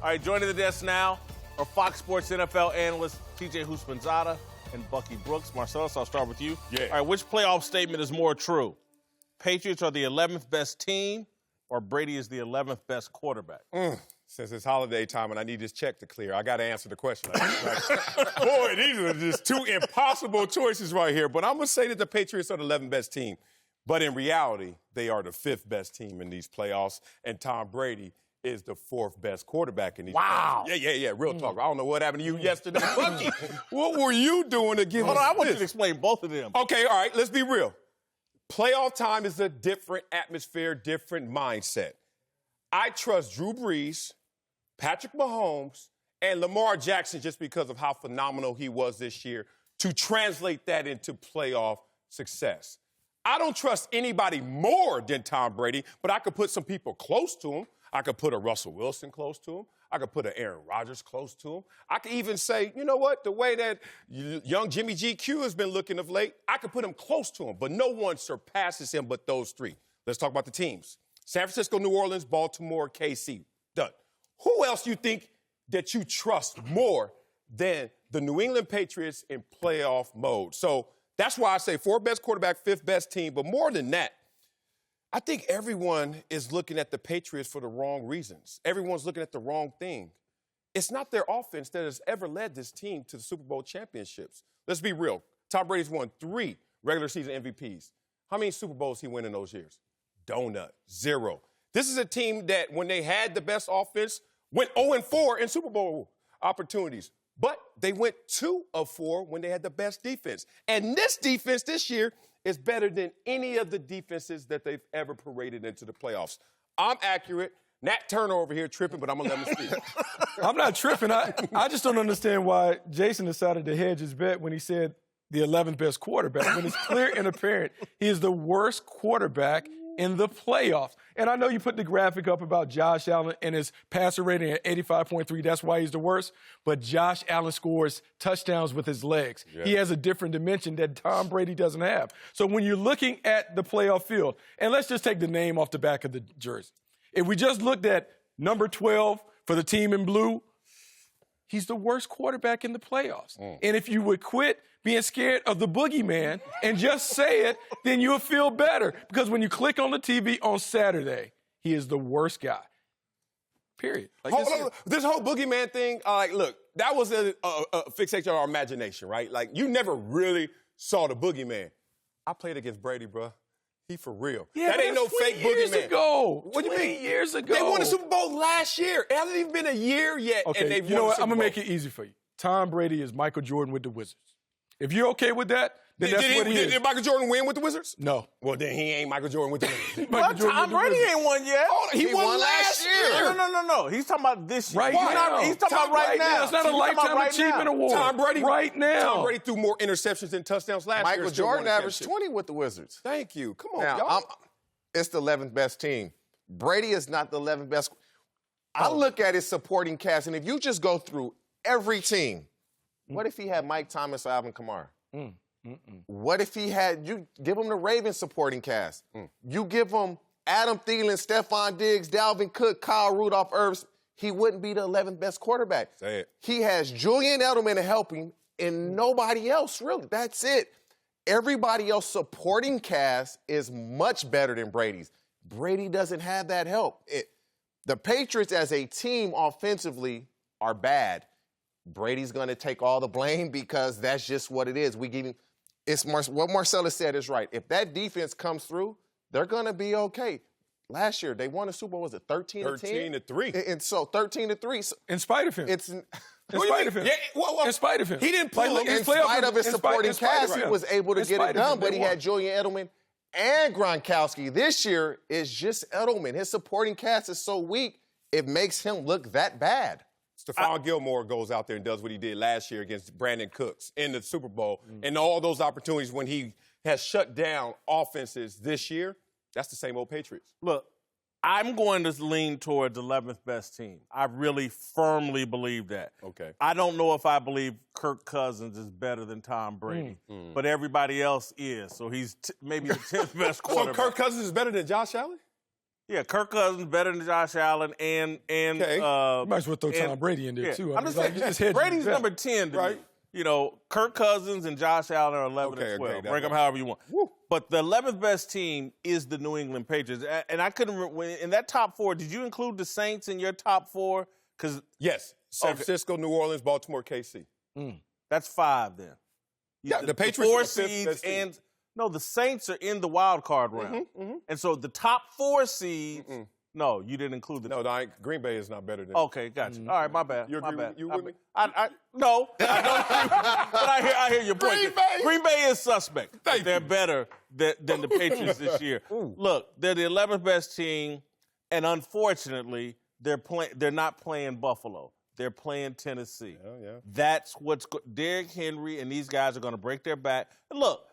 All right, joining the desk now are Fox Sports NFL analysts TJ Houshmandzadeh and Bucky Brooks. Marcellus, I'll start with you. Yeah. All right, which playoff statement is more true? Patriots are the 11th best team, or Brady is the 11th best quarterback? Since it's holiday time and I need this check to clear, I got to answer the question. Boy, these are just two impossible choices right here. But I'm going to say that the Patriots are the 11th best team. But in reality, they are the 5th best team in these playoffs, and Tom Brady is the 4th best quarterback in these Wow. playoffs. Yeah, real talk. I don't know what happened to you yesterday. Bucky, what were you doing to give Hold on, I want you this? to explain both of them. Okay, all right, let's be real. Playoff time is a different atmosphere, different mindset. I trust Drew Brees, Patrick Mahomes, and Lamar Jackson just because of how phenomenal he was this year to translate that into playoff success. I don't trust anybody more than Tom Brady, but I could put some people close to him. I could put a Russell Wilson close to him. I could put an Aaron Rodgers close to him. I could even say, you know what, the way that young Jimmy GQ has been looking of late, I could put him close to him, but no one surpasses him but those three. Let's talk about the teams. San Francisco, New Orleans, Baltimore, KC. Done. Who else you think that you trust more than the New England Patriots in playoff mode? So that's why I say 4th best quarterback, 5th best team. But more than that, I think everyone is looking at the Patriots for the wrong reasons. Everyone's looking at the wrong thing. It's not their offense that has ever led this team to the Super Bowl championships. Let's be real. Tom Brady's won 3 regular season MVPs. How many Super Bowls he win in those years? Donut. 0. This is a team that, when they had the best offense, went 0-4 in Super Bowl opportunities. But they went 2 of 4 when they had the best defense. And this defense this year is better than any of the defenses that they've ever paraded into the playoffs. I'm accurate. Nat Turner over here tripping, but I'm going to let him speak. I'm not tripping. I just don't understand why Jason decided to hedge his bet when he said the 11th best quarterback, when it's clear and apparent he is the worst quarterback in the playoffs. And I know you put the graphic up about Josh Allen and his passer rating at 85.3. That's why he's the worst. But Josh Allen scores touchdowns with his legs. Yeah. He has a different dimension that Tom Brady doesn't have. So when you're looking at the playoff field, and let's just take the name off the back of the jersey. If we just looked at number 12 for the team in blue, he's the worst quarterback in the playoffs. And if you would quit being scared of the boogeyman and just say it, then you'll feel better. Because when you click on the TV on Saturday, he is the worst guy. Period. This whole boogeyman thing, look, that was a fixation of our imagination, right? Like, you never really saw the boogeyman. I played against Brady, bro. He for real. Yeah, that ain't no fake boogeyman. Years ago. What do you mean? Years ago. They won the Super Bowl last year. It hasn't even been a year yet, okay, and they've you know won what? the Super I'm Bowl. going to make it easy for you. Tom Brady is Michael Jordan with the Wizards. If you're okay with that, then that's what he is. Did Michael Jordan win with the Wizards? No. Well, then he ain't Michael Jordan with the Wizards. Tom Brady ain't won yet. Oh, he won last year. No. He's talking about this year. Right now. He's talking about right now. It's not a Lifetime Achievement Award. Tom Brady right now. Tom Brady threw more interceptions than touchdowns last year. Michael Jordan averaged 20 with the Wizards. Thank you. Come on, Now, y'all. it's the 11th best team. Brady is not the 11th best. I look at his supporting cast, and if you just go through every team, what if he had Mike Thomas or Alvin Kamara? What if he had, you give him the Ravens supporting cast? You give him Adam Thielen, Stephon Diggs, Dalvin Cook, Kyle Rudolph, Irvs, he wouldn't be the 11th best quarterback. Say it. He has Julian Edelman to help him and nobody else, really. That's it. Everybody else supporting cast is much better than Brady's. Brady doesn't have that help. The Patriots as a team offensively are bad. Brady's going to take all the blame because that's just what it is. We give him, what Marcellus said is right. If that defense comes through, they're going to be okay. Last year, they won a Super Bowl, was it 13-10? 13-3. And so 13-3. So in spite of him. it's In spite of him. Yeah, In spite of him. He didn't pull him. in spite of his supporting cast, he was able to get it done, but he had Julian Edelman and Gronkowski. This year is just Edelman. His supporting cast is so weak, it makes him look that bad. Stephon Gilmore goes out there and does what he did last year against Brandon Cooks in the Super Bowl. And all those opportunities when he has shut down offenses this year, that's the same old Patriots. Look, I'm going to lean towards 11th best team. I really firmly believe that. Okay. I don't know if I believe Kirk Cousins is better than Tom Brady, but everybody else is. So he's maybe the 10th best quarterback. So Kirk Cousins is better than Josh Allen? Yeah, Kirk Cousins better than Josh Allen and Okay. You might as well throw Tom Brady in there, too. I'm just saying, Brady's number 10 to me. You know, Kirk Cousins and Josh Allen are 11 and 12. Break them however you want. Woo. But the 11th best team is the New England Patriots. And I couldn't in that top 4, did you include the Saints in your top 4? Because yes, San Francisco, New Orleans, Baltimore, KC. That's 5 then. Yeah, the Patriots the 4 are the fifth seeds best team. and no, the Saints are in the wild card round. And so the top 4 seeds, no, you didn't include the No, Green Bay is not better than Okay, gotcha. All right, my bad. You my agree bad. you with me? No, I don't agree, but I hear your point. Green Bay is suspect. They're better than the Patriots this year. Look, they're the 11th best team, and unfortunately, they're not playing Buffalo. They're playing Tennessee. Yeah. That's what's Derrick Henry and these guys are going to break their back. And look,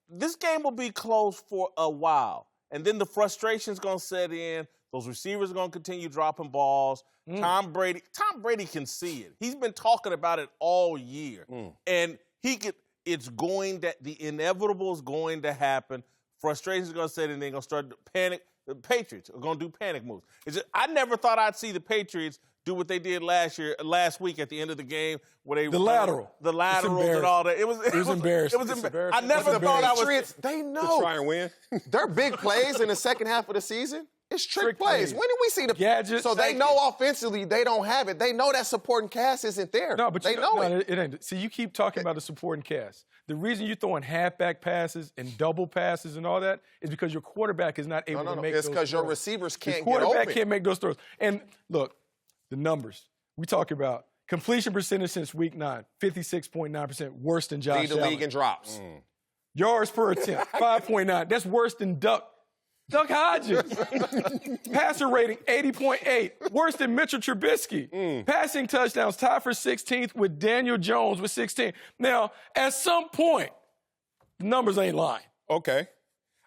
this game will be close for a while, and then the frustration's going to set in. Those receivers are going to continue dropping balls. Tom Brady can see it. He's been talking about it all year. And the inevitable is going to happen. Frustration is going to set in. They're going to start to panic. The Patriots are going to do panic moves. I never thought I'd see the Patriots do what they did last week at the end of the game, where they the laterals and all that. It was embarrassing. It was embarrassing. I never thought I was. Patriots, they know. To try and win. Their big plays in the second half of the season, it's trick plays. When did we see the gadgets? So they know offensively they don't have it. They know that supporting cast isn't there. No, but they know it. It ain't. See, you keep talking about the supporting cast. The reason you're throwing halfback passes and double passes and all that is because your quarterback is not able to make those throws. It's because your receivers can't get open. Your quarterback can't make those throws. And look, the numbers. We talk about completion percentage since week 9, 56.9%, worse than Josh Allen. Lead the league in drops. Yards per attempt, 5.9. That's worse than Duck Hodges. Passer rating, 80.8. Worse than Mitchell Trubisky. Passing touchdowns, tied for 16th with Daniel Jones with 16. Now, at some point, the numbers ain't lying. Okay.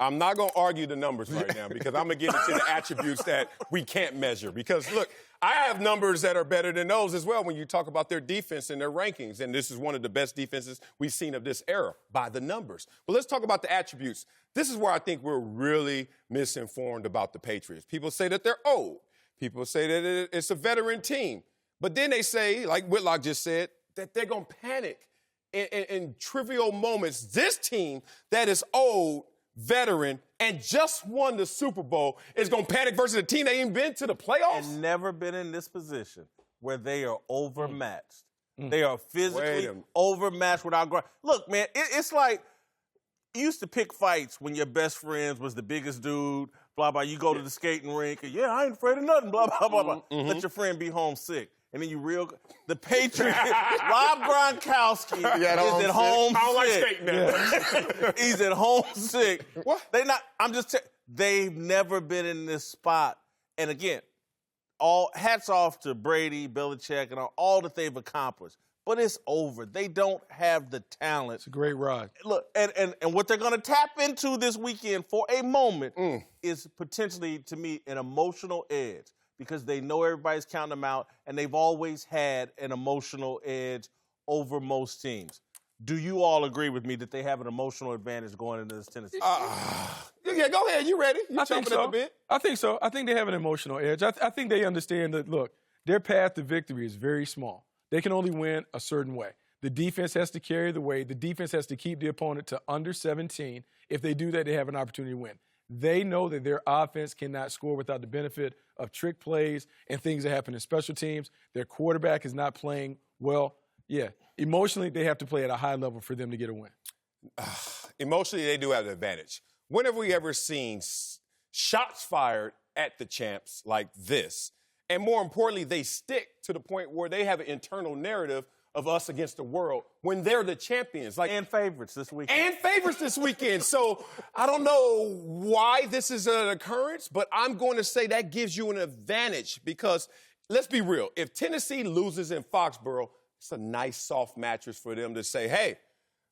I'm not going to argue the numbers right now because I'm going to get into the attributes that we can't measure. Because, look, I have numbers that are better than those as well when you talk about their defense and their rankings. And this is one of the best defenses we've seen of this era by the numbers. But let's talk about the attributes. This is where I think we're really misinformed about the Patriots. People say that they're old. People say that it's a veteran team. But then they say, like Whitlock just said, that they're going to panic in trivial moments. This team that is old, veteran, and just won the Super Bowl is going to panic versus a team that ain't been to the playoffs? And never been in this position where they are overmatched. They are physically overmatched without ground. Look, man, it's like you used to pick fights when your best friends was the biggest dude, blah, blah. You go to the skating rink, and, I ain't afraid of nothing, blah, blah, blah, blah. Let your friend be homesick. And then the Patriots, Rob Gronkowski is at home sick. I don't like skating now. He's at home sick. What? They've never been in this spot. And again, all hats off to Brady, Belichick, and all that they've accomplished. But it's over. They don't have the talent. It's a great ride. Look, and what they're going to tap into this weekend for a moment is potentially, to me, an emotional edge. Because they know everybody's counting them out, and they've always had an emotional edge over most teams. Do you all agree with me that they have an emotional advantage going into this Tennessee? Yeah, go ahead. You ready? You think so. Up a bit? I think so. I think they have an emotional edge. I think they understand that, look, their path to victory is very small. They can only win a certain way. The defense has to carry the weight. The defense has to keep the opponent to under 17. If they do that, they have an opportunity to win. They know that their offense cannot score without the benefit of trick plays and things that happen in special teams. Their quarterback is not playing well. Yeah, emotionally, they have to play at a high level for them to get a win. Emotionally, they do have the advantage. When have we ever seen shots fired at the champs like this? And more importantly, they stick to the point where they have an internal narrative of us against the world when they're the champions. And favorites this weekend. So I don't know why this is an occurrence, but I'm going to say that gives you an advantage because, let's be real, if Tennessee loses in Foxborough, it's a nice soft mattress for them to say, hey,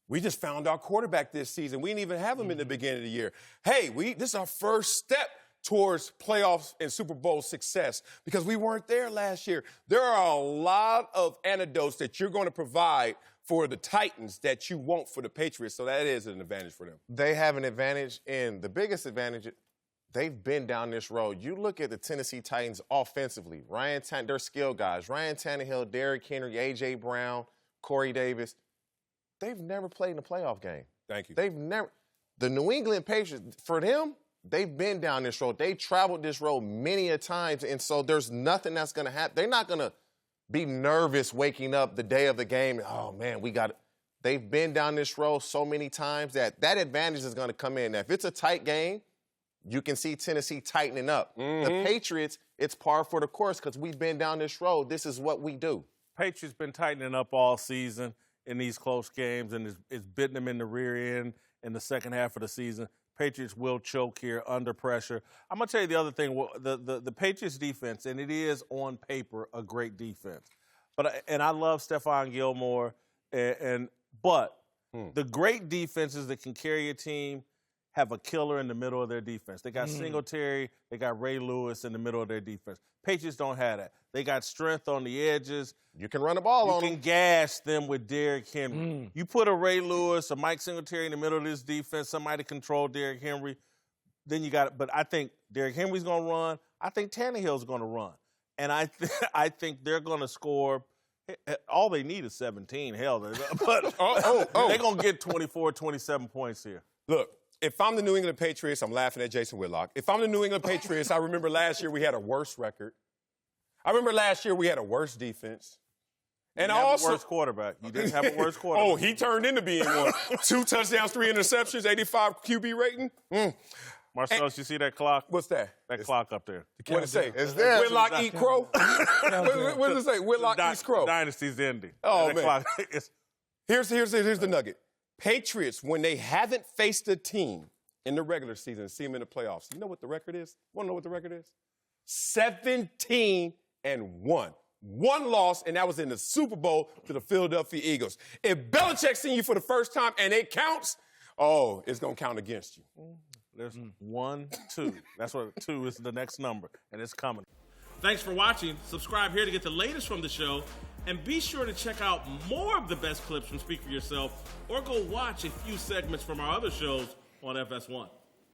we just found our quarterback this season. We didn't even have him in the beginning of the year. Hey, this is our first step towards playoffs and Super Bowl success because we weren't there last year. There are a lot of anecdotes that you're going to provide for the Titans that you won't for the Patriots, so that is an advantage for them. They have an advantage, and the biggest advantage, they've been down this road. You look at the Tennessee Titans offensively. Their skill guys, Ryan Tannehill, Derrick Henry, A.J. Brown, Corey Davis. They've never played in a playoff game. Thank you. They've never. The New England Patriots, for them, they've been down this road. They traveled this road many a times, and so there's nothing that's going to happen. They're not going to be nervous waking up the day of the game. Oh, man, we got it. They've been down this road so many times that advantage is going to come in. Now, if it's a tight game, you can see Tennessee tightening up. The Patriots, it's par for the course because we've been down this road. This is what we do. Patriots been tightening up all season in these close games, and it's bitten them in the rear end in the second half of the season. Patriots will choke here under pressure. I'm going to tell you the other thing. The Patriots defense, and it is on paper a great defense. And I love Stephon Gilmore, but the great defenses that can carry a team have a killer in the middle of their defense. They got Singletary, they got Ray Lewis in the middle of their defense. Patriots don't have that. They got strength on the edges. You can run the ball on them. You can gash them with Derrick Henry. You put a Ray Lewis or Mike Singletary in the middle of this defense, somebody control Derrick Henry, then you got it. But I think Derrick Henry's going to run. I think Tannehill's going to run. And I think they're going to score. All they need is 17. Hell, but they're going to get 24, 27 points here. Look, if I'm the New England Patriots, I'm laughing at Jason Whitlock. If I'm the New England Patriots, I remember last year we had a worse record. I remember last year we had a worse defense. You didn't have a worse quarterback. You didn't have a worse quarterback. Oh, he turned into being one. 2 touchdowns, 3 interceptions, 85 QB rating. Marcellus, you see that clock? What's that? That clock up there. What did it say? It's there. Whitlock eat crow? What does it say? Whitlock eats crow. Dynasty's ending. Oh, that man. Clock, Here's the nugget. Patriots, when they haven't faced a team in the regular season, see them in the playoffs. You know what the record is? Want to know what the record is? 17-1. One loss, and that was in the Super Bowl to the Philadelphia Eagles. If Belichick's seen you for the first time and it counts, it's going to count against you. There's 1, 2. That's what 2 is, the next number, and it's coming. Thanks for watching. Subscribe here to get the latest from the show, and be sure to check out more of the best clips from Speak For Yourself, or go watch a few segments from our other shows on FS1.